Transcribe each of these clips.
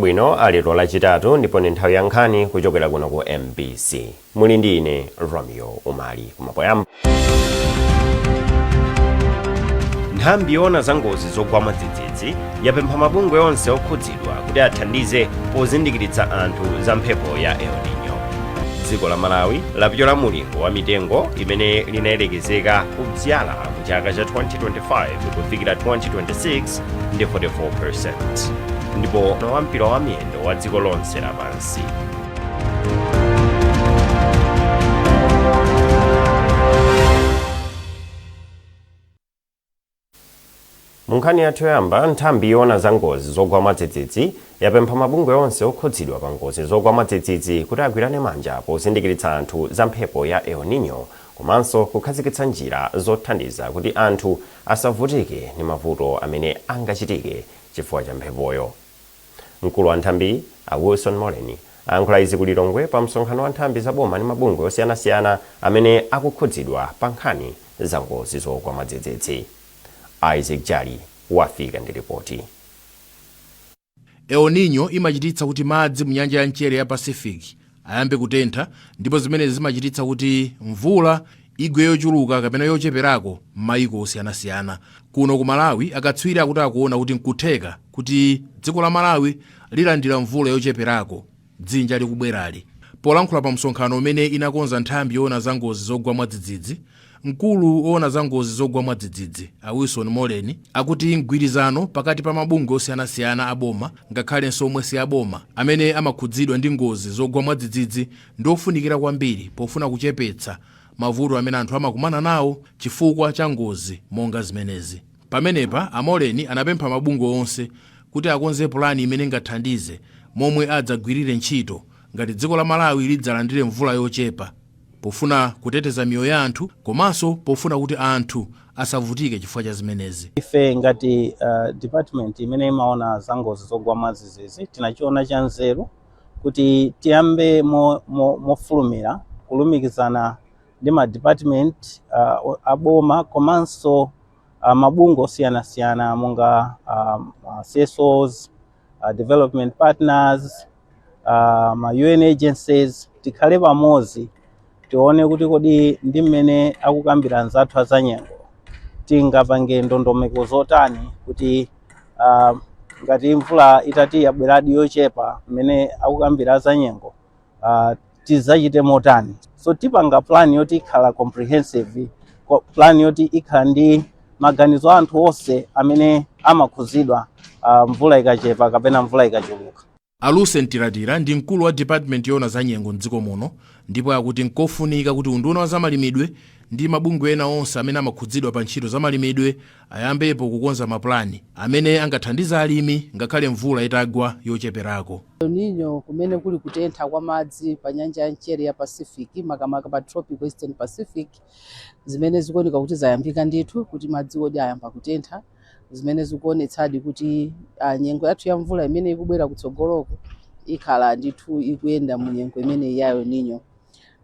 wabwino ali lachitatu ndipo ndi nthawi ya nkhani kuchokera kuno ku MBC. Muli ndi ine Romeo Umali kumapoyamba. Nthambi yoona za ngozi zogwa mwadzidzidzi yapempha mabungwe onse okhudzidwa kuti athandize pozindikiritsa anthu za mphepo ya El Nino. Dziko la Malawi lapyola mulingo wa mitengo imene linayelekezeka kudzala mu chaka cha 2025 kufikira 2026 ndi 44%. Ndipo wampira wa miyendo wa dziko lonse lapansi. Munkhani yathu yoyamba, nthambi yoona za ngozi zogwa mwadzidzidzi yapempha mabungwe onse okhudzidwa pa ngozi zogwa mwadzidzidzi kuti agwirane manja pozindikiritsa anthu za mphepo ya El Nino komanso kukhazikitsa njira zothandiza kuti anthu asavutike ndi mavuto amene angachitike chifukwa cha mphepoyo. Mkulu wa nthambi Wilson Molen ayankhula izi ku Lilongwe pa msonkhano wa nthambi za boma ndi mabungwe osiyanasiyana amene akukhudzidwa pa nkhani za ngozi zogwa mwadzidzidzi. Isaac Jali wafika ndi ripoti. El Nino imachititsa kuti madzi mu nyanja ya mchere ya Pacific ayambe kutentha, ndipo zimene zimachititsa kuti mvula igwe yochuluka kapena yocheperako m'mayiko osiyanasiyana. Kuno ku Malawi akatswiri akuti akuona kuti nkutheka kuti dziko la Malawi lilandira mvula yocheperako dzinja likubwerali. Polankhula pa msonkhano umene inakonza nthambi yoona za ngozi zogwa mwadzidzidzi, mkulu woona za ngozi zogwa mwadzidzidzi Wilson Molen akuti mgwirizano pakati pa mabungwe osiyanasiyana aboma ngakhalenso omwe si aboma amene amakhudzidwa ndi ngozi zogwa mwadzidzidzi ndi ofunikira kwambiri pofuna kuchepetsa mavuto amene anthu amakumana nawo chifukwa cha ngozi monga zimenezi. Pamenepa Molen anapempha mabungwe onse kuti akonze pulani imene ingathandize momwe adzagwirire ntchito ngati dziko la Malawi lidzalandire mvula yochepa, pofuna kuteteza miyoyo ya anthu komanso pofuna kuti anthu asavutike chifukwa cha zimenezi. Ife ngati department imene imaona za ngozi zogwa mwadzidzidzi tinachiona cha nzeru kuti tiyambe mofulumira kulumikizana ndi ma department aboma komanso mabungwe osiyanasiyana monga CSOs, development partners, ma UN agencies, tikhale pamodzi tione kuti kodi ndi mmene akukambira anzathu azanyengo tingapange ndondomeko zotani kuti ngati mvula itati yabweradi yochepa mmene akukambira azanyengo tizachite motani. So tipanga plan yoti ikhala comprehensive, plan yoti ikhala ndi maganizo anthu onse amene amakhuzidwa mvula ikachepa kapena mvula ikachuluka. Alusen Tiratira ndi mkulu wa department yoona za nyengo mdziko muno, ndipo akuti nkofunika kuti unduna wa zamalimidwe ndi mabungwe ena onse amene amakhudzidwa pa ntchito zamalimidwe ayambepo kukonza mapulani amene angathandiza alimi ngakhale mvula itagwa yocheperako. El Nino kumene kuli kutentha kwa madzi pa nyanja ya mchere ya Pacific, makamaka pa tropical Western Pacific, zimene zikuoneka kuti zayambika ndithu kuti madzi odi ayamba kutentha, zimene zikuonetsadi kuti nyengo yathu ya mvula imene ikubwera kutsogoloko ikhala ndithu ikuyenda mu nyengo imene ya El Nino.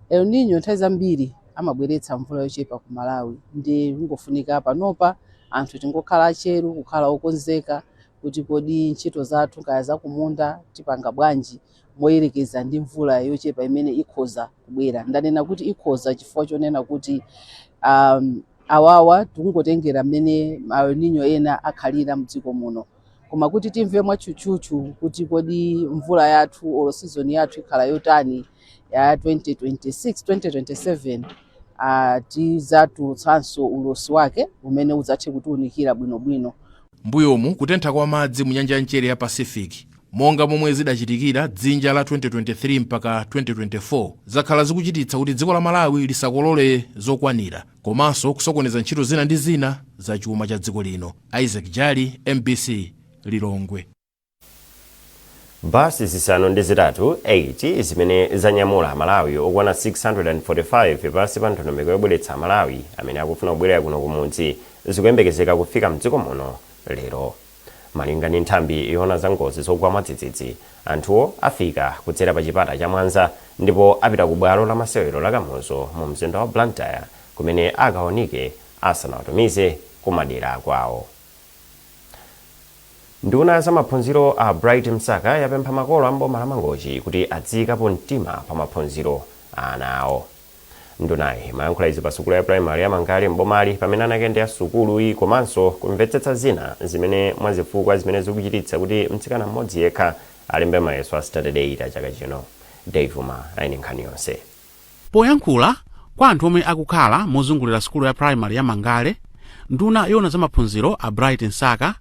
El Nino nthawi zambiri amabweretsa mvula yochepa ku Malawi, ndi ngofunika panopa anthu tingokhala acheru, kukhala okonzeka kuti kodi ntchito zathu kaya za kumunda tipanga bwanji moyerekeza ndi mvula yochepa imene ikhoza kubwera. Ndanena kuti ikhoza chifukwa chonena kuti awawa tikungotengera mmene El Nino ena akhalira mdziko muno, koma kuti timve mwachuchuchu kuti kodi mvula yathu olo season yathu ikhala yotani ya 2026-2027 tizatulutsanso ulosi wake umene udzathe kutiunikira bwinobwino. Mbuyomu kutentha kwa madzi mu nyanja ya mchere ya Pacific monga momwe zidachitikira dzinja la 2023 mpaka 2024 zakhala zikuchititsa kuti dziko la Malawi lisakolole zokwanira komanso kusokoneza ntchito zina ndi zina za chuma cha dziko lino. Isaac Jali, MBC, Lilongwe. Basi zisanu ndi zitatu 8 zimene zanyamula Malawi okwana 645 pansi pa ndondomeko yobweretsa Malawi amene akufuna kubwerera kuno kumudzi zikuyembekezeka kufika mdziko muno lero. Malinga ndi nthambi yoona za ngozi zogwa mwadzidzidzi, anthuwo afika kudzera pa chipata cha Mwanza ndipo apita ku bwalo la masewero la Kamuzu mu mzinda wa Blantyre kumene akaonike asanawatumize ku madera kwawo. nduna za maphunziro a Bright Msaka yapempha makolo a mboma la Mangochi kuti adziyikapo mtima pa maphunziro a ana awo. Ndunayi imayankhula izi pa sukulu ya primary ya Mangale mbomali pamene anakendera sukuluyi komanso kumvetsetsa zina zimene mwazifukwa zimene zikuchititsa kuti mtsikana mmodzi yekha alembe mayeso a standard 8 chaka chino. Dave Uma ali ndi nkhani yonse. Poyankhula kwa anthu omwe akukhala mozungulira sukulu ya primary ya Mangale, nduna yona za maphunziro a Bright Msaka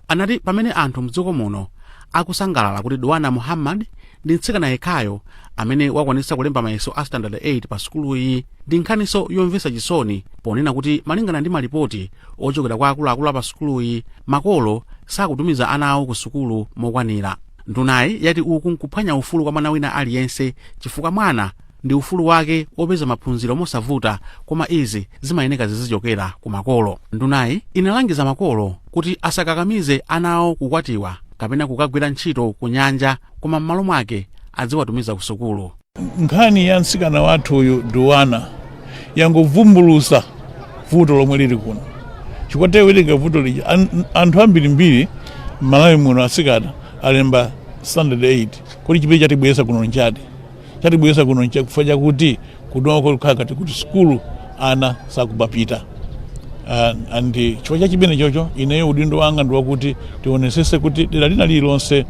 anati pamene anthu mdziko muno akusangalala kuti Dwana Muhammad ndi mtsikana yekhayo amene wakwanitsa kulemba mayeso a standard 8 pa sukuluyi ndi nkhaniso yomvetsa chisoni ponena kuti malingana ndi malipoti ochokera kwa akuluakulu pa sukuluyi makolo sakutumiza ana awo ku sukulu mokwanira. Ndunayi yati uku nkuphwanya ufulu kwa mwana wina aliyense chifukwa mwana ndi ufulu wake opeza maphunziro mosavuta, koma izi zimayeneka zizichokera ku makolo. Ndunayi inalangiza makolo kuti asakakamize ana awo kukwatiwa kapena kukagwira ntchito ku nyanja, koma m'malo mwake adziwatumiza ku sukulu. Nkhani ya mtsikana wathu uyu Dwana yangovumbulusa vuto lomwe lili kuno. Chikwatewereka vuto lija anthu ambirimbiri m'Malawi muno asikana alemba standard 8 kuti chipiri chatibweza kuno nchati. Chatibweza kuno nchati kufaja kuti kudoko kukakati kuti sukulu ana sakubapita. Andi chifukwa cha chimene chocho ineyo udindo wanga ndi wakuti tionesese kuti dera lina lilonse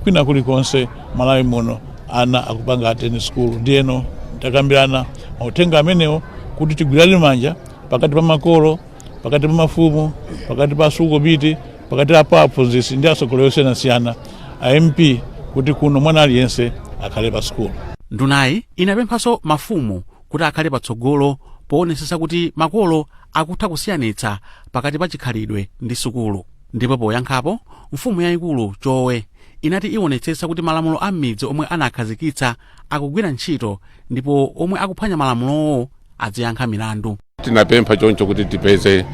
kwina kulikonse Malawi muno ana akupanga atene school. Ndiyeno takambirana mautenga amenewo kuti tigwirane manja pakati pa makolo, pakati pa mafumu, pakati pa asukulupi, pakati pa aphunzitsi ndi atsogoleri osiyanasiyana a MP kuti kuno mwana aliyense akhale pa school. Ndunayi inapemphanso mafumu kuti akhale patsogolo poonetsetsa kuti makolo akutha kusiyanitsa pakati pa chikhalidwe ndi sukulu. Ndipo poyankhapo mfumu yayikulu Chowe inati iwonetsetsa kuti malamulo a m'midzi omwe anakhazikitsa akugwira ntchito ndipo omwe akuphwanya malamulowo adziyankha milandu. Tinapempha choncho kuti tipeze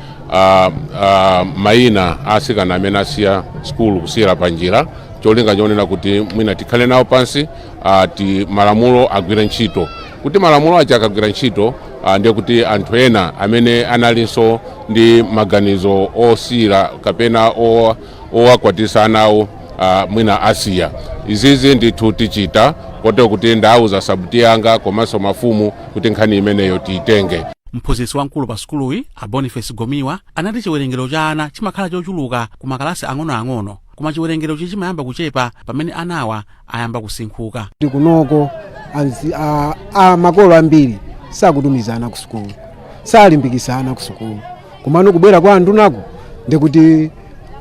mayina asikana amene asiya sukulu kusiyira panjira, cholinga chonena kuti mwina tikhale nawo pansi ti malamulo agwira ntchito. Kuti malamulo aja akagwira ntchito ndiye kuti anthu ena amene analinso ndi maganizo osiyira kapena owakwatisa anawo mwina asiya. Izizi ndithu tichita kotero kuti ndauza sabuti yanga komanso mafumu kuti nkhani imeneyo tiitenge. Mphunzitsi wamkulu pa sukuluyi a Boniface Gomiwa anati chiwerengero cha ana chimakhala chochuluka ku makalasi ang'onoang'ono, koma chiwerengero chimayamba kuchepa pamene anawa ayamba kusinkhuka. Kunoko makolo ambiri sakutumizana ku sukulu, salimbikisana ku sukulu, komano kubwera kwa andunako ndikuti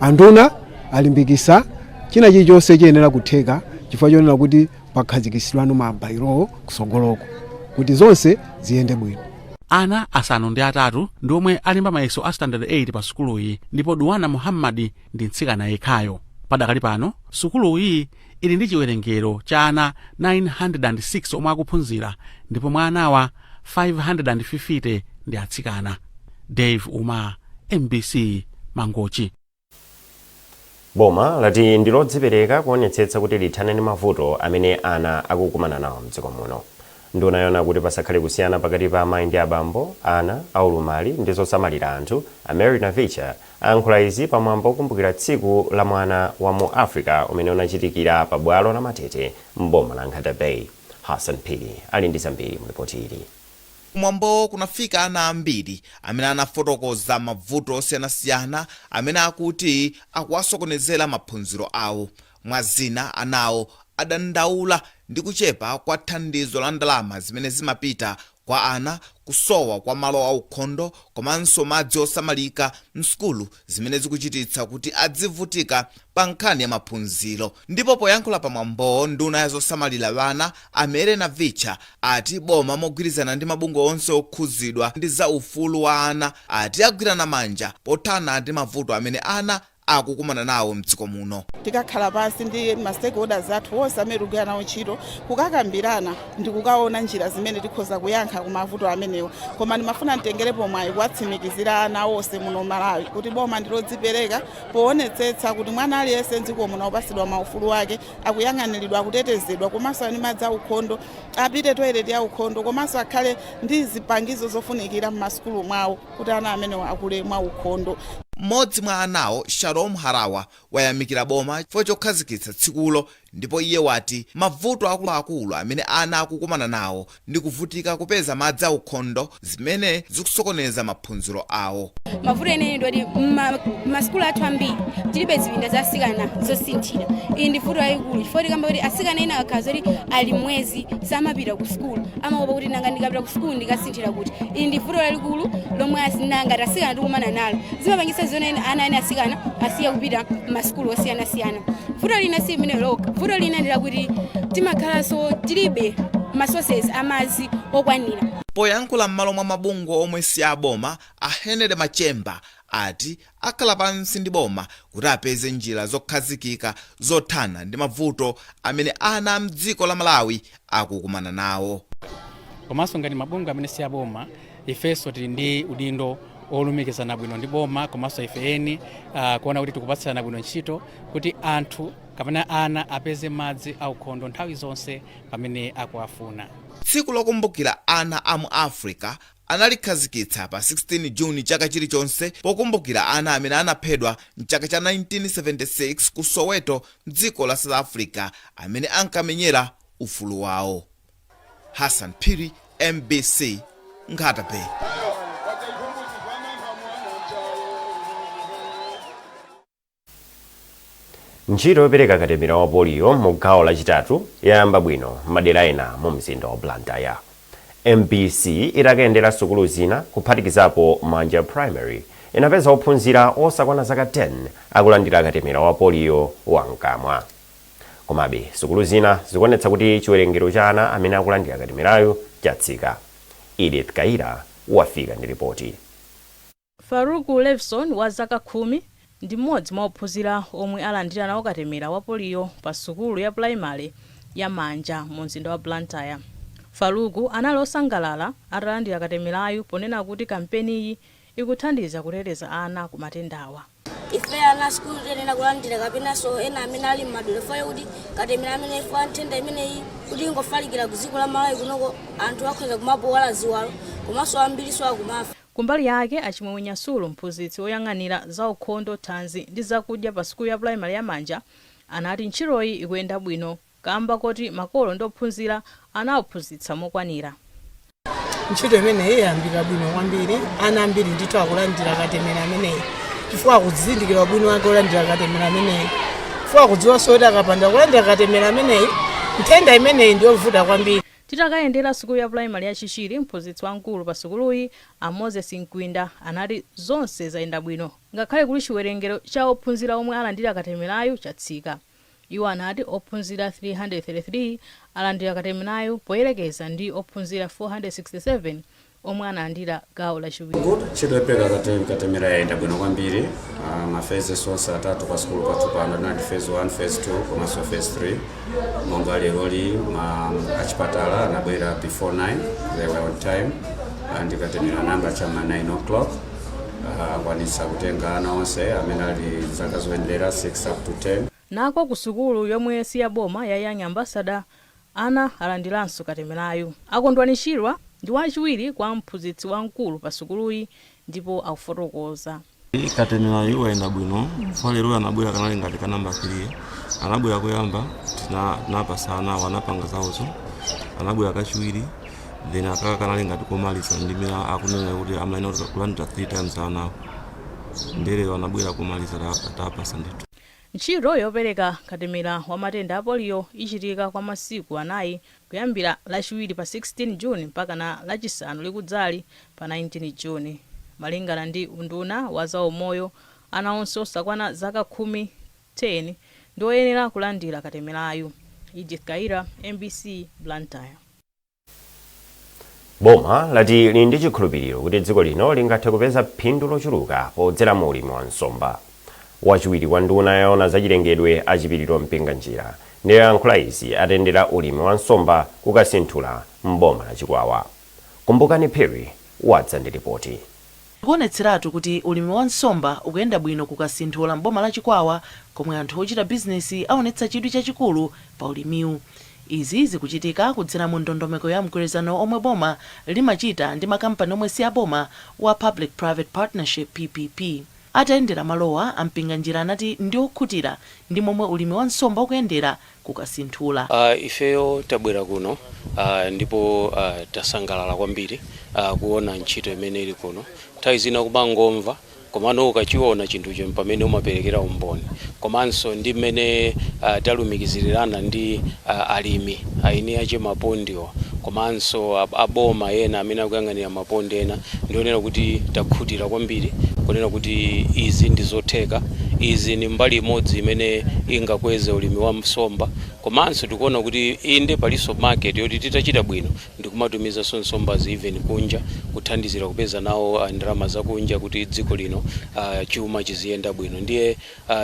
anduna alimbikisa china chilichonse chiyenera kutheka chifukwa chonena kuti pakhazikisidwano mabairo kusogoloko kuti zonse ziyende bwino. Ana asanu ndi atatu ndi omwe alemba mayeso a standard 8 pa sukuluyi, ndipo Dwana Muhammad ndi mtsikana yekhayo. Padakali pano sukuluyi ili ndi chiwerengero cha ana 906 omwe akuphunzira, ndipo mwa anawa 550 ndi atsikana. Dave Uma, MBC, Mangochi. Boma lati ndilodzipereka kuonetsetsa kuti lithane ndi mavuto amene ana akukumana nawo mdziko muno. Nduna yona kuti pasakhale kusiyana pakati pa amayi ndi abambo, ana, aulumali ndi zosamalira anthu, Mary Navicha ayankhula izi pamwambo okumbukira tsiku la mwana wa mu Africa umene unachitikira pa bwalo la Matete m'boma la Nkhata Bay. Hassan Pili ali ndi zambiri mu ripoti ili. Kumwambo kunafika ana ambiri amene anafotokoza mavuto osiyanasiyana amene akuti akuwasokonezera maphunziro awo. Mwazina anawo adandaula ndi kuchepa kwa thandizo la ndalama zimene zimapita kwa ana, kusowa kwa malo aukhondo komanso madzi osamalika msukulu zimene zikuchititsa kuti adzivutika pa nkhani ya maphunziro. Ndipo poyankhula pamwambo nduna ya zosamalira vana Mary Navicha ati boma mogwirizana ndi mabungwe onse okhuzidwa ndi za ufulu wa ana ati agwirana manja pothana ndi mavuto amene ana akukumana nawo mdziko muno. Tikakhala pansi ndi ma stakeholders athu onse amene tikugwira nawo ntchito kukakambirana ndi kukaona njira zimene tikhoza kuyankha ku mavuto amenewo. Koma ndimafuna nditengerepo mwayi kuwatsimikizira ana onse muno Malawi kuti boma ndilodzipereka poonetsetsa kuti mwana aliyense mdziko muno upasidwa maufulu wake akuyang'aniridwa, akutetezedwa, komanso ani madzi aukhondo apite toilet ya ukhondo, komanso akhale ndi zipangizo zofunikira m'masukulu mwawo kuti ana amenewo akule mwa ukhondo. Mmodzi mwa anawo Shalom Harawa wayamikira boma chifukwa chokhazikitsa tsikulo, ndipo iye wati mavuto akuluakulu amene ana akukumana nawo ndi kuvutika kupeza madzi aukhondo zimene zikusokoneza maphunziro awo. Mavuto ene ndoti maskulu athu ambiri tilibe zipinda za asikana zosinthira. Iyi ndi vuto lalikulu chifukwa tikamba kuti asikana ena akhaza kuti ali mwezi samapita ku skulu, amaopa kuti nanga ndikapita ku skulu ndikasinthira kuti. Iyi ndi vuto lalikulu lomwe asinanga asikana tikumana nalo. Zimapangisa zona ana ene asikana asiya kupita maskulu osiyanasiyana. Vuto lina si limene lokha. Vuto lina ndila kuti timakhalanso tilibe masources amazi okwanira. Poyankhula m'malo mwa mabungwe omwe si aboma, a Henry Machemba ati akhala pansi ndi boma kuti apeze njira zokhazikika zothana ndi mavuto amene ana mdziko la Malawi akukumana nawo. Komanso ngati mabungwe amene si aboma, ifenso tili ndi udindo olumikizana bwino ndi boma, komanso ife eni kuona kuti tikupatsana bwino ntchito kuti anthu kapena ana apeze madzi aukhondo nthawi zonse pamene akuafuna. Tsiku lokumbukira ana a mu Africa analikhazikitsa pa 16 Juni chaka chilichonse pokumbukira ana amene anaphedwa mchaka cha 1976 ku Soweto mdziko la South Africa amene ankamenyera ufulu wawo. Hassan Phiri, MBC, Nkhata Bay. Ntchito yopereka katemera wa polio mu gawo lachitatu yayamba bwino madera ena mu mzinda wa Blantyre. MBC itakayendera sukulu zina kuphatikizapo Manja Primary inapeza ophunzira osakwana zaka 10 akulandira katemera wa polio wamkamwa. Komabe sukulu zina zikuonetsa kuti chiwerengero cha ana amene akulandira katemerayo chatsika. Edith Kaira wafika ndi ripoti. Faruku Levson wa zaka 10 ndi mmodzi mwa ophunzira omwe alandira nawo katemera wa polio pa sukulu ya primary ya Manja mu mzinda wa Blantyre. Faruku anali osangalala atalandira katemerayu ponena kuti kampeni iyi ikuthandiza kuteteza ana ku matendawa. Ife ana skulu tenena kulandira kapena so ena amene ali m'madolo foyo kuti katemera amene ife antenda imeneyi kuti ingofalikira ku dziko la Malawi kunoko anthu akhoza kumabowala ziwalo komanso ambiri so akumafa. Kumbali yake Achimwemwe Nyasulu, mphunzitsi oyang'anira za ukhondo, thanzi ndi zakudya pa sukulu ya primary ya Manja, anati ntchitoyi ikuyenda bwino kamba kuti makolo ndi ophunzira anaophunzitsa mokwanira. Ntchito imeneyi yayambika bwino kwambiri, ana ambiri ndithu akulandira katemera ameneyi chifukwa akuzindikira bwino wake olandira katemera ameneyi, chifukwa akudziwa kuti akapanda kulandira katemera ameneyi nthenda imeneyi ndiyovuta kwambiri. Titakayendera sukulu ya primary ya Chishiri, mphunzitsi wamkulu pa sukuluyi Moses Nkwinda anati zonse zayenda bwino ngakhale kuli chiwerengero cha ophunzira omwe alandira katemerayu chatsika. Iwo anati ophunzira 333 alandira katemerayu poyerekeza ndi ophunzira 467 omwe analandira gawo lachiwiri. Ntchito yopereka katemera yayenda bwino kwambiri. Mafezi onse atatu pa sukulu pathu pano ndi phase 1, phase 2 komanso phase 3. Monga leroli achipatala anabwera before 9, they were on time, and katemera namba chama 9 o'clock. Akwanitsa kutenga ana onse amene ali zaka zoyendera 6 up to 10. Nako ku sukulu yomwe si ya boma ya Young Ambassador ana alandiranso katemerayu. Akondwanitsidwa ndi wachiwiri kwa mphunzitsi wamkulu pa sukuluyi ndipo akufotokoza. Katemerayu yayenda bwino, lero anabwera kanali ngati ka namba 3. Anabwera kuyamba tinapasana wanapanga zawozo. Anabwera kachiwiri then akaka kanali ngati komaliza ndimira akunena kuti amaina kulandira 3 times ana. Ndere wanabwera komaliza atapasa ndithu. Ntchito yopereka katemera wa matenda a polio ichitika kwa masiku anayi kuyambira lachiwiri pa 16 Juni mpaka na lachisanu likudzali pa 19 Juni. Malingana ndi unduna wa zaumoyo, ana onse osakwana zaka 10 ndi oyenera kulandira katemerayu. Edith Kaira, MBC, Blantyre. Boma lati lili ndi chikhulupiriro kuti dziko lino lingathe kupeza phindu lochuluka podzera mu ulimi wa nsomba. Wachiwiri wa nduna yaona zachilengedwe Achipiriro Mpinganjira ndi yankhula izi atendera ulimi wa nsomba kukasinthula mboma la Chikwawa. Kumbukani Phiri wadza ndi ripoti. Kuonetseratu kuti ulimi wa nsomba ukuyenda bwino kukasinthula mboma la Chikwawa komwe anthu ochita bizinesi aonetsa chidwi chachikulu pa ulimiwu. Izi zikuchitika kudzera mu ndondomeko ya mgwirizano omwe boma limachita ndi makampani omwe si aboma wa Public Private Partnership PPP. atayendera malowa ampinga njira anati ndi okhutira ndi momwe ulimi wa nsomba ukuyendera kukasinthula. Ifeyo tabwera kuno ndipo tasangalala kwambiri kuona ntchito imene ili kuno. Nthawi zina kumangomva komano ukachiona chinthucho pamene umaperekera umboni, komanso ndi mmene talumikizirirana ndi alimi aine ache mapondiwo komanso aboma ena amene akuyang'anira mapondi ena, ndionera kuti takhutira kwambiri kunena kuti izi ndi zotheka. Izi ni mbali imodzi imene ingakweze ulimi wa nsomba, komanso tikuona kuti inde paliso market yoti titachita bwino ndikumatumiza nsomba even kunja kuthandizira kupeza nawo ndalama za kunja kuti dziko lino chuma chiziyenda bwino. Ndiye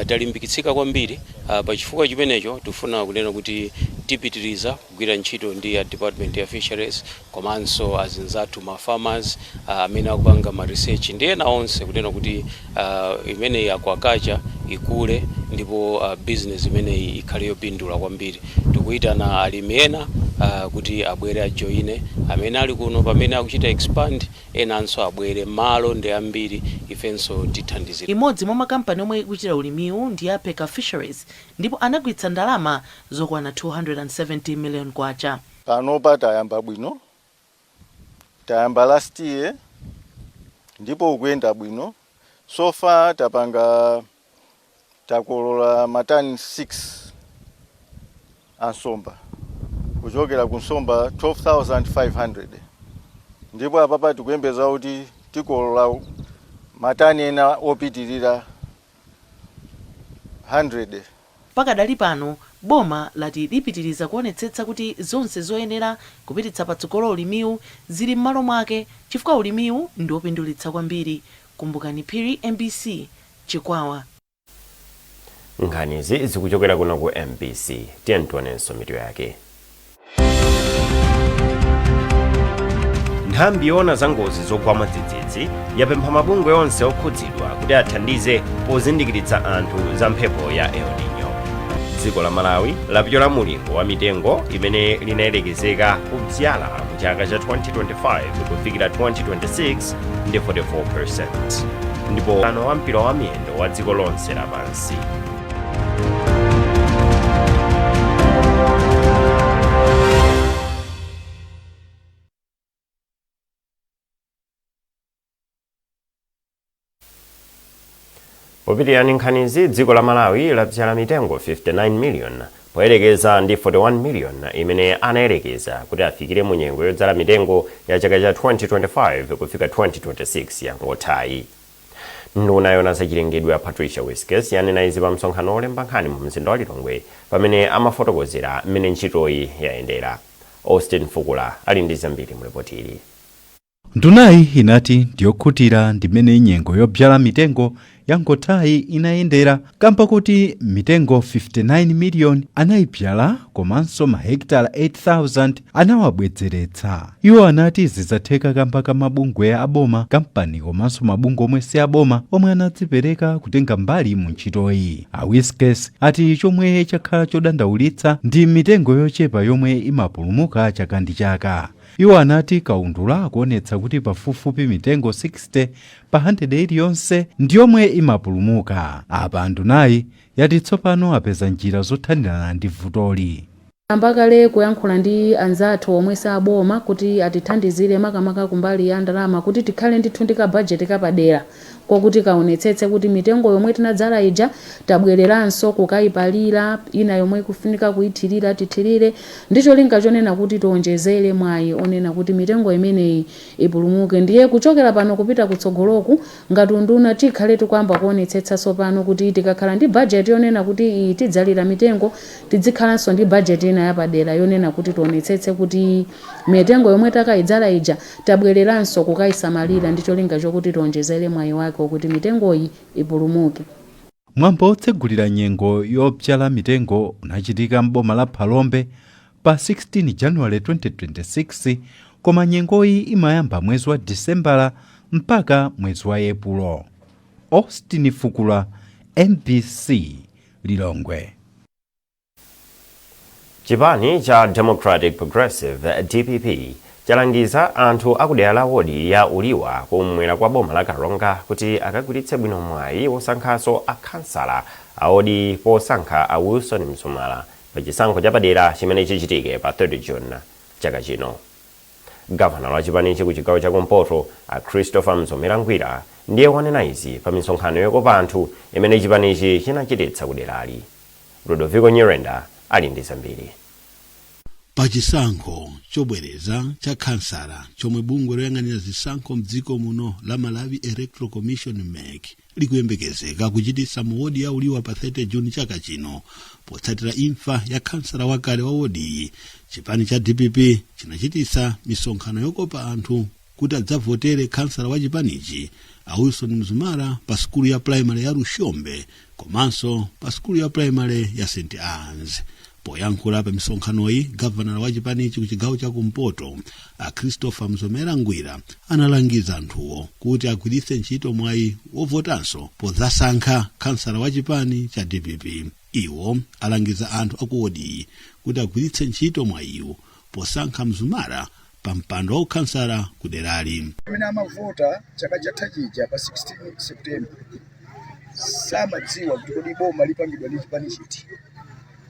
talimbikitsika kwambiri pa chifukwa chimenecho tifuna kunena kuti tipitiriza kugwira ntchito ndi ya Department ya Fisheries komanso azinzathu ma farmers amene akupanga ma research ndi ena onse kunena kuti imene ya aquaculture ikule ndipo business imene ikhale yopindula kwambiri. Tikuitana alimi ena kuti abwere ajoine amene ali kuno pamene akuchita expand, enanso abwere malo ndi ambiri ifenso tithandizira. Imodzi mwa makampani omwe ikuchita ulimiwu ndi ya Peka Fisheries ndipo anagwiritsa ndalama zokwana 270 million kwacha. Panopa tayamba bwino, tayamba last year ndipo ukuyenda bwino. So far tapanga takolola matani 6 ansomba kuchokera ku nsomba 12,500 ndipo apapa tikuyembeza kuti tikolola matani ena opitirira 100. Pakadali pano boma lati lipitiriza kuonetsetsa kuti zonse zoyenera kupititsa patsogolo ulimiwu zili m'malo mwake chifukwa ulimiwu ndi wopindulitsa kwambiri. Kumbukani Phiri, MBC Chikwawa. Nkhanizi zikuchokera kuno ku MBC. Tiyeni tionenso mitu yake. Nthambi yoona za ngozi zogwa mwadzidzidzi yapempha mabungwe onse okhudzidwa kuti athandize pozindikiritsa anthu za mphepo ya El Nino. Dziko la Malawi lapyola mulingo wa mitengo imene linayelekezeka kudzala mu chaka cha 2025 kufikira 2026 ndi 44%. Ndipo ano wampira wa miyendo wa dziko lonse lapansi. Popitirira nkhanizi, dziko la Malawi lapyala mitengo 59 million poyerekeza ndi 41 million imene anayelekeza kuti afikire mu nyengo yodzala mitengo ya chaka cha 2025 kufika 2026 yangothayi. Nduna yoona zachilengedwe ya Patricia Whiskers yanena izi pa msonkhano olemba nkhani mu mzinda wa Lilongwe pamene amafotokozera mmene ntchitoyi yayendera. Austin Fukula ali ndi zambiri mu ripoti ili. Ndunayi inati ndiyokhutira ndimene nyengo yobyala mitengo yangothayi inayendera kamba kuti mitengo 59 million anayibyala komanso mahekitala 8,000 anawabwezeretsa. Iwo anati zidzatheka kamba ka mabungwe a aboma, kampani komanso mabungwe omwe si aboma omwe anadzipereka kutenga mbali mu ntchitoyi. A Whiskers ati chomwe chakhala chodandaulitsa ndi mitengo yochepa yomwe imapulumuka chaka ndi chaka. Iwo anati kaundula akuonetsa kuti pafupifupi mitengo 60 pa 100 iliyonse ndiyomwe imapulumuka. Apa ndunayi yati tsopano apeza njira zothanirana ndi vutoli. Ambakale kuyankhula ndi anzathu omwe saboma kuti atithandizire makamaka kumbali ya ndalama kuti tikhale ndithu ndi kabajeti kapadera kokuti kaonetsetse kuti mitengo yomwe tinadzala ija tabwereranso kukayipalira, ina yomwe kufunika kuyithirira tithirire, ndicho linga chonena kuti tionjezere mwayi onena kuti mitengo imeneyi ipulumuke. Ndiye kuchokera pano kupita kutsogoloku ngati nduna tikhale tikuyamba kuonetsetsa sopano kuti tikakhala ndi bajeti yonena kuti tidzalira mitengo tidzikhalanso ndi bajeti yapadera yonena kuti tionetsetse kuti mitengo yomwe takayidzala ija tabwereranso kukayisamalira, ndicho linga chokuti tionjezere mwayi wake kuti mitengoyi ipulumuke. Mwambo otsegulira nyengo yobyala mitengo unachitika m'boma la Phalombe pa 16 January 2026 koma nyengoyi imayamba mwezi wa Disembala mpaka mwezi wa Epulo. Austin Fukula, MBC Lilongwe. Chipani cha Democratic Progressive DPP chalangiza anthu akudera la wodi ya Uliwa kumwera kwa boma la Karonga kuti akagwiritse bwino mwayi wosankhanso akhansala awodi posankha a Wilson Mzumala pa chisankho chapadera chimene chichitike pa 3 June chaka chino. Gavana wa chipanichi ku chigawo cha kumpoto a Christopher Mzomera Ngwira ndiye wanena izi pa misonkhano yokopa anthu imene chipanichi chinachititsa kuderali. Ludovico Nyirenda ali ndi zambiri. Pachisankho chobwereza cha khansala chomwe bungwe loyang'anira zisankho mdziko muno la Malawi Electoral Commission MEC likuyembekezeka kuchititsa mu wodi ya Uliwa pa 30 Juni chaka chino potsatira imfa ya khansala wakale wa wodi. Chipani cha DPP chinachititsa misonkhano yokopa anthu kuti adzavotere khansala wa chipanichi a Wilson Mzumala pa skulu ya primary ya Rushombe komanso pa skulu ya primary ya St. Anne's. Poyankhula pa misonkhanoyi, gavana wa chipanichi ku chigawo cha kumpoto a Christopher Mzomera Ngwira analangiza anthuwo kuti agwiritse ntchito mwayi wovotanso podzasankha khansala wa chipani cha DPP. Iwo alangiza anthu akuwodi kuti agwiritse ntchito mwayiwo posankha Mzumala pa mpando wa ukhansala kuderali. Amene amavota chaka chatha chija pa 16 September samadziwa kuti kodi boma lipangidwa ndi chipani chiti.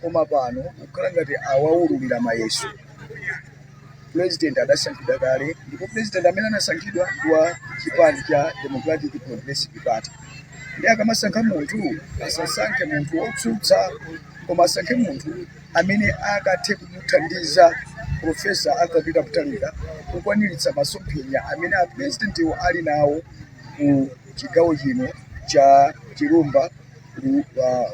Koma pano ukhala ngati awawululira mayeso. President adasankhidwa kale ndipo president amene anasankhidwa ndi wa chipani cha Democratic Progressive Party. Ndiye akamasankha munthu asasankhe munthu wotsutsa koma asankhe munthu amene akathe kumuthandiza Profesa Arthur Mutharika kukwaniritsa masomphenya amene a president ali nawo mu chigawo chino cha Chirumba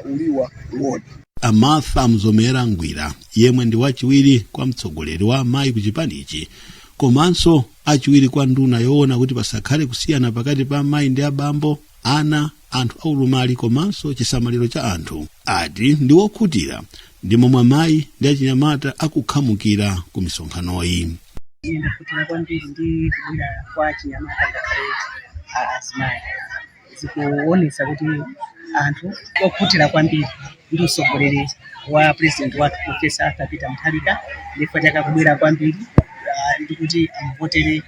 Uliwa wodi. Amartha Mzomera Ngwira yemwe ndi wachiwiri kwa mtsogoleri wa amayi ku chipanichi komanso achiwiri kwa nduna yoona kuti pasakhale kusiyana pakati pa amayi ndi abambo, ana, anthu aulumali komanso chisamaliro cha anthu. Ati ndi wokhutira ndi momwe amayi ndi achinyamata akukhamukira ku misonkhanoyi. Ndakutira kwambiri ndi kubwera kwa chinyamata ngakhale azimayi. Zikuonesa kuti anthu okhutira kwambiri ndi usogoleri wa president wathu Profesa Arthur Mutharika ndipo takakubwera kwambiri ndi kuti amuvotere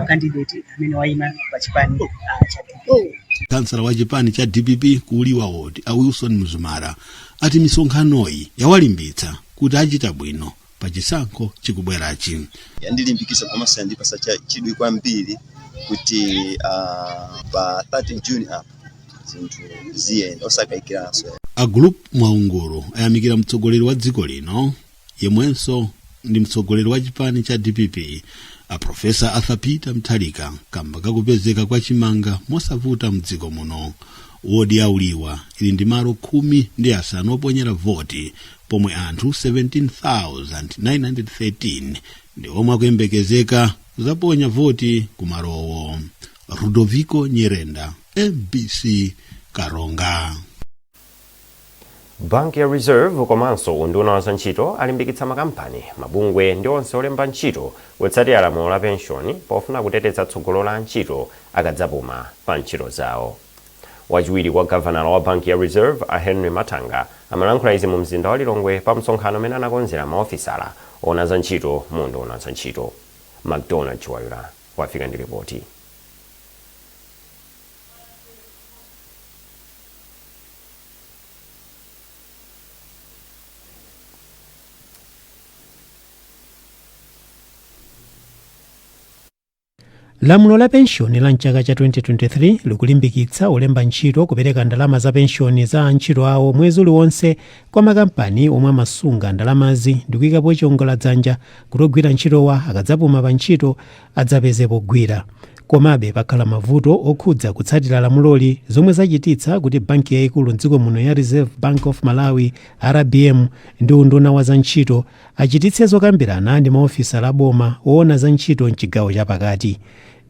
candidate amene waima pa chipani cha DPP. Kansala wa chipani cha DPP ku Uliwa wodi a Wilson Mzumala ati misonkhanoyi yawalimbitsa kuti achita bwino pa chisankho chikubwerachi. Yandilimbikisa komanso yandipasa chidwi kwambiri kuti pa 30 June apa zinthu ziyenda osakayikiranso. A group Mwaunguru ayamikira mtsogoleri wa dziko lino yemwenso ndi mtsogoleri wa chipani cha DPP a Profesa Arthur Mutharika kamba kakupezeka kwa chimanga mosavuta mdziko muno. Wodi ya Uliwa ili ndi malo 15 oponyera voti pomwe anthu 17,913 ndi omwe akuyembekezeka kuzaponya voti kumalowo. Ludovico Nyirenda, MBC Karonga. Bank ya Reserve komanso unduna wa zantchito alimbikitsa makampani, mabungwe ndi onse olemba ntchito kutsatira lamulo la penshoni pofuna kuteteza tsogolo la ntchito akadzapuma pa ntchito zawo. Wachiwiri kwa gavana wa Bank ya Reserve a Henry Matanga amalankhula izi mu mzinda wa Lilongwe pa msonkhano umene anakonzera maofisala ona za ntchito mu unduna wa zantchito. McDonald Chiwayula wafika ndi ripoti. Lamulo la penshoni la mchaka cha 2023 likulimbikitsa olemba ntchito kupereka ndalama za penshoni za antchito awo mwezi uliwonse kwa makampani omwe amasunga ndalamazi ndi kuyikapo chiwongoladzanja kuti ogwira ntchitowa akadzapuma pa ntchito adzapezepo gwira. Komabe pakhala mavuto okhudza kutsatira lamuloli zomwe zachititsa kuti banki yayikulu mdziko muno ya Reserve Bank of Malawi RBM ndi unduna wa zantchito achititse zokambirana ndi maofisa a boma oona za ntchito mchigawo chapakati.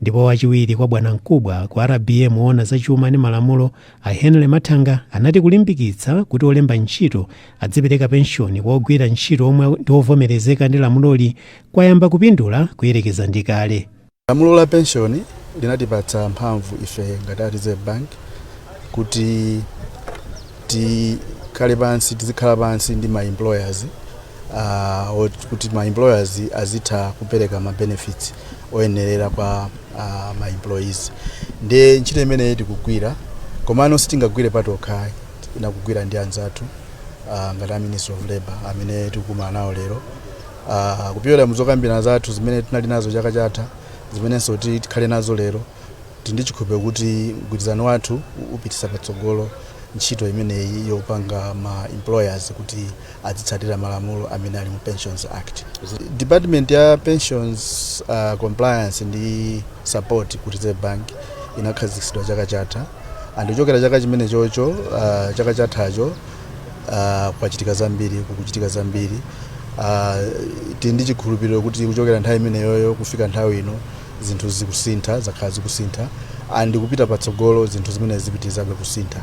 Ndipo wachiwiri kwa bwana mkubwa ku RBM oona za chuma ndi malamulo a Henry Matanga anati kulimbikitsa kuti olemba ntchito adzipereka penshoni kwa ogwira ntchito omwe ndi ovomerezeka ndi lamuloli kwayamba kupindula kuyerekeza ndi kale. Lamulo la penshoni linatipatsa mphamvu ife ngati Reserve Bank kuti tizikhala pansi ndi ma employers kuti ma employers azitha kupereka ma benefits oyenerera kwa ma employees. Ndi ntchito imene tikugwira komano sitingagwire patokha, inakugwira ndi anzathu ngati Ministry of Labor amene tikumana nawo lero kupyola muzokambirana zathu zimene tinali nazo chaka chatha, zimenenso tikhale nazo lero. Ndi chikhulupiriro kuti mgwirizano wathu upitisa patsogolo ntchito imeneyi yopanga ma employers kuti azitsatira malamulo amene ali mu Pensions Act. Department ya Pensions Compliance ndi Support ku Reserve Bank inakhazikitsidwa chaka chatha, andichokera chaka chimene chocho chaka chathacho kwachitika zambiri, kukuchitika zambiri. Ndi chikhulupiriro kuti kuchokera nthawi imeneyoyo kufika nthawi ino zinthu zikusintha, zakhala zikusintha, andi kupita patsogolo zinthu zimene zipitizabe kusintha.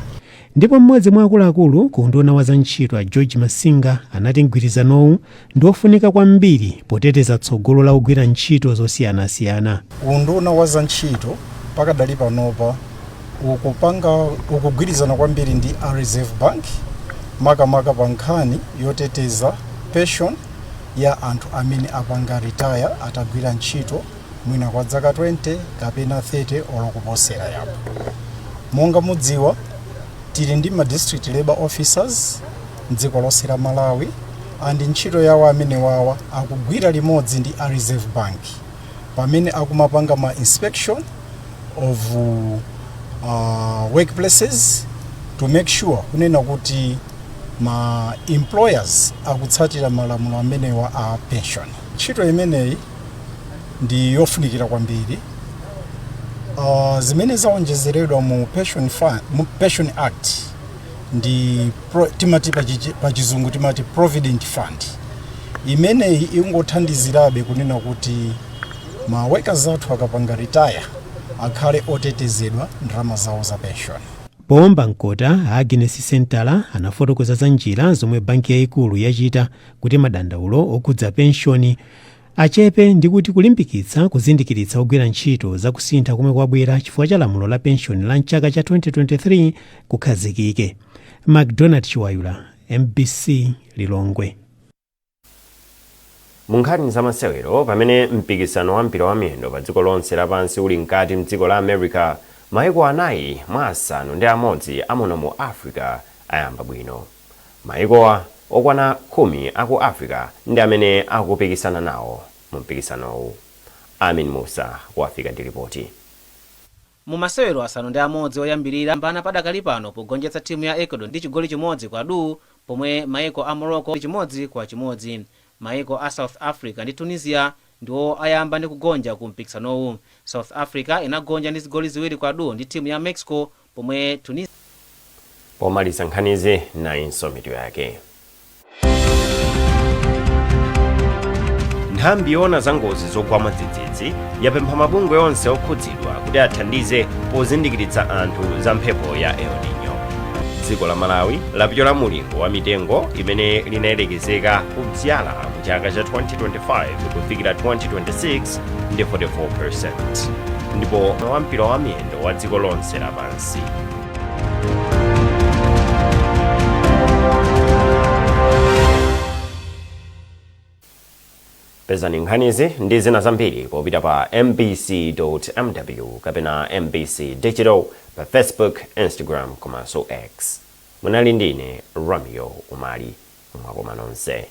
Ndipo mmodzi mwa akuluakulu ku unduna wa za ntchito a George Masinga anati mgwirizanowu ndi ofunika kwambiri poteteza tsogolo la kugwira ntchito zosiyanasiyana. Unduna wa za ntchito pakadali panopa ukugwirizana kwambiri ndi a Reserve Bank makamaka pa nkhani yoteteza pension ya anthu amene apanga retire atagwira ntchito mwina kwa zaka 20 kapena 30 olokuposera yapo. Monga mudziwa tili ndi ma district labor officers mdziko lonse la Malawi, andi ntchito yawo amene wawa akugwira limodzi ndi a Reserve Bank pamene akumapanga ma inspection of workplaces to make sure kunena kuti ma employers akutsatira malamulo amenewa a pension. Ntchito imeneyi ndi yofunikira kwambiri. Zimene zaonjezeredwa mu Pension Act ndi timati pachizungu timati Provident Fund. Imeneyi ingothandizirabe kunena kuti ma workers athu akapanga retire akhale otetezedwa ndalama zawo za pension. Pomba Nkota a Agnes Central anafotokoza za njira zomwe banki yayikulu yachita kuti madandaulo okudza pensioni achepe ndi kuti kulimbikitsa kuzindikiritsa kugwira ntchito za kusintha komwe kwabwera chifukwa cha lamulo la pensioni la mchaka cha 2023 kukhazikike. McDonald Chiwayula, MBC Lilongwe. Munkhani za masewero pamene mpikisano wa mpira wa miyendo pa dziko lonse lapansi uli mkati mdziko la America, maiko anayi mwa asanu ndi amodzi amuno mu Africa ayamba bwino. Maikowa okwana 10 aku Africa ndi amene akupikisana nawo mu mpikisanowu. Amin Musa wafika ndi ripoti. Mu masewero asanu ndi amodzi oyambirira mbana padakali pano pogonjetsa timu ya Ecuador ndi chigoli chimodzi kwa du, pomwe maiko a Morocco chimodzi kwa chimodzi. Maiko a South Africa ndi Tunisia ndiwo ayamba ndi kugonja ku mpikisanowu. South Africa inagonja ndi zigoli ziwiri kwa du ndi timu ya Mexico, pomwe Tunisia pomaliza nkhanizi na insomito yake. Nthambi yoona za ngozi zogwa mwadzidzidzi yapempha mabungwe onse okhudzidwa kuti athandize pozindikiritsa anthu za mphepo ya El Nino. Dziko la Malawi lapyola mulingo wa mitengo imene linayelekezeka kudzala mu chaka cha 2025 kufikira 2026 ndi 44%, ndipo wampira wa miyendo wa dziko lonse lapansi. Pezani nkhanizi ndi zina zambiri popita pa mbc.mw kapena MBC Digital pa Facebook, Instagram komanso X. Munali ndine Romeo Umali, mwakoma nonse.